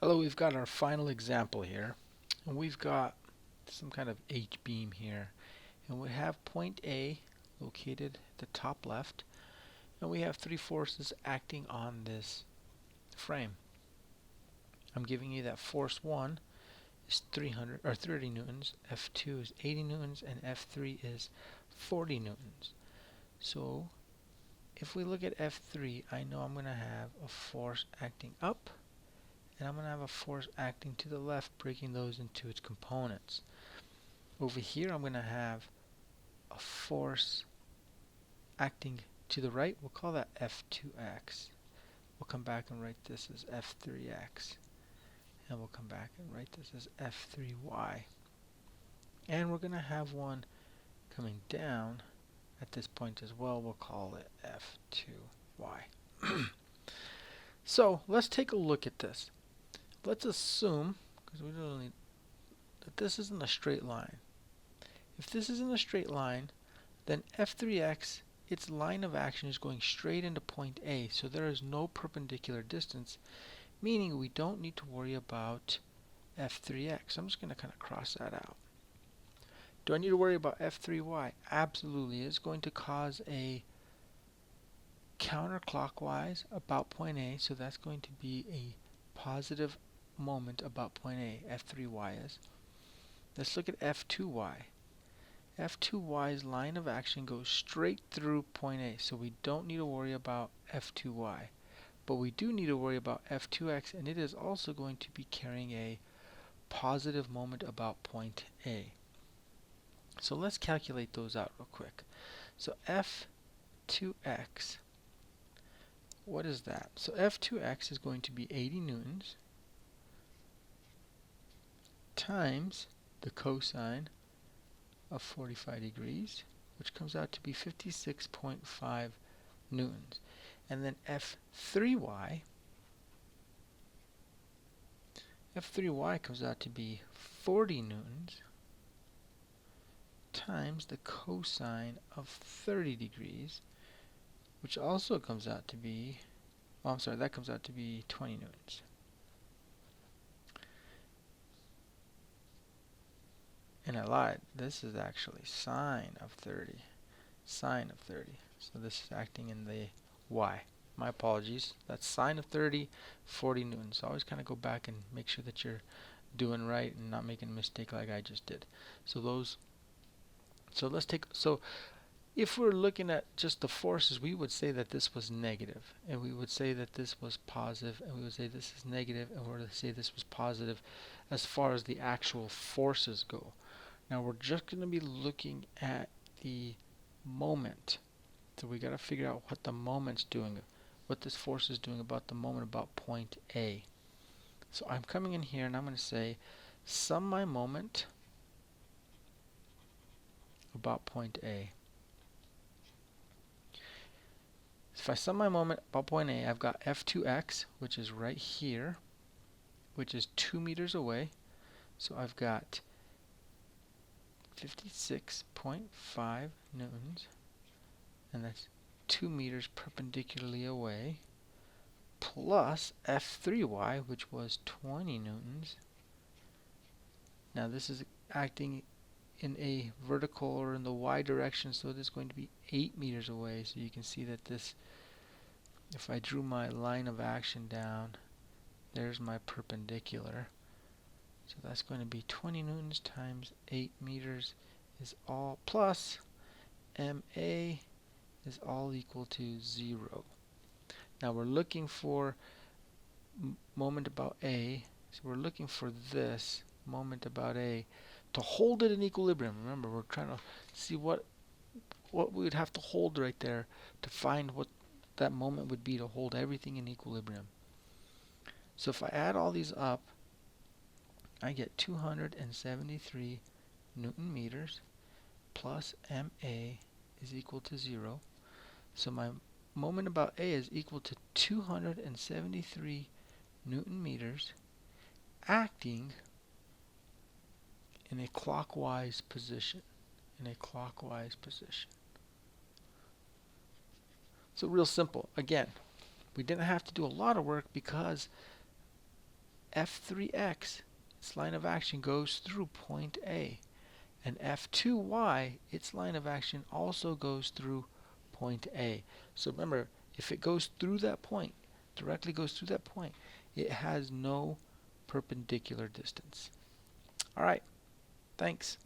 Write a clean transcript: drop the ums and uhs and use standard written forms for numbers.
Hello, we've got our final example here, and we've got some kind of H-beam here, and we have point A located at the top left, and we have three forces acting on this frame. I'm giving you that force 1 is 300 or 30 newtons, F2 is 80 newtons, and F3 is 40 newtons. So if we look at F3, I know I'm going to have a force acting up, and I'm going to have a force acting to the left, breaking those into its components. Over here, I'm going to have a force acting to the right. We'll call that F2x. We'll come back and write this as F3x. And we'll come back and write this as F3y. And we're going to have one coming down at this point as well. We'll call it F2y. So let's take a look at this. Let's assume, because we don't need, that this isn't a straight line. If this isn't a straight line, then F3x, its line of action is going straight into point A, so there is no perpendicular distance, meaning we don't need to worry about F3x. I'm just going to kind of cross that out. Do I need to worry about F3y? Absolutely. It's going to cause a counterclockwise about point A, so that's going to be a positive moment about point A, F3y is. Let's look at F2y. F2y's line of action goes straight through point A, so we don't need to worry about F2y. But we do need to worry about F2x, and it is also going to be carrying a positive moment about point A. So let's calculate those out real quick. So F2x, what is that? So F2x is going to be 80 newtons times the cosine of 45 degrees, which comes out to be 56.5 newtons. And then F3y comes out to be 40 newtons times the cosine of 30 degrees, which also comes out to be, oh, I'm sorry, that comes out to be 20 newtons. And I lied. This is actually sine of 30. Sine of 30. So this is acting in the y. My apologies. That's sine of 30, 40 newtons. So always kind of go back and make sure that you're doing right and not making a mistake like I just did. So if we're looking at just the forces, we would say that this was negative, and we would say that this was positive, and we would say this is negative, and we're going to say this was positive as far as the actual forces go. Now we're just going to be looking at the moment. So we got to figure out what the moment's doing, what this force is doing about the moment about point A. So I'm coming in here and I'm going to say sum my moment about point A. So if I sum my moment about point A, I've got F2x, which is right here, which is 2 meters away. So I've got 56.5 newtons, and that's 2 meters perpendicularly away, plus F3y, which was 20 newtons. Now this is acting in a vertical or in the y direction, so it is going to be 8 meters away. So you can see that this, if I drew my line of action down, there's my perpendicular. So that's going to be 20 newtons times 8 meters is all, plus MA is all equal to 0. Now we're looking for moment about A, so we're looking for this moment about A to hold it in equilibrium. Remember, we're trying to see what we would have to hold right there to find what that moment would be to hold everything in equilibrium. So if I add all these up, I get 273 Newton meters plus MA is equal to 0. So my moment about A is equal to 273 Newton meters acting in a clockwise position. So real simple. Again, we didn't have to do a lot of work because F3x, its line of action goes through point A. And F2y, its line of action also goes through point A. So remember, if it goes through that point, directly goes through that point, it has no perpendicular distance. All right, thanks.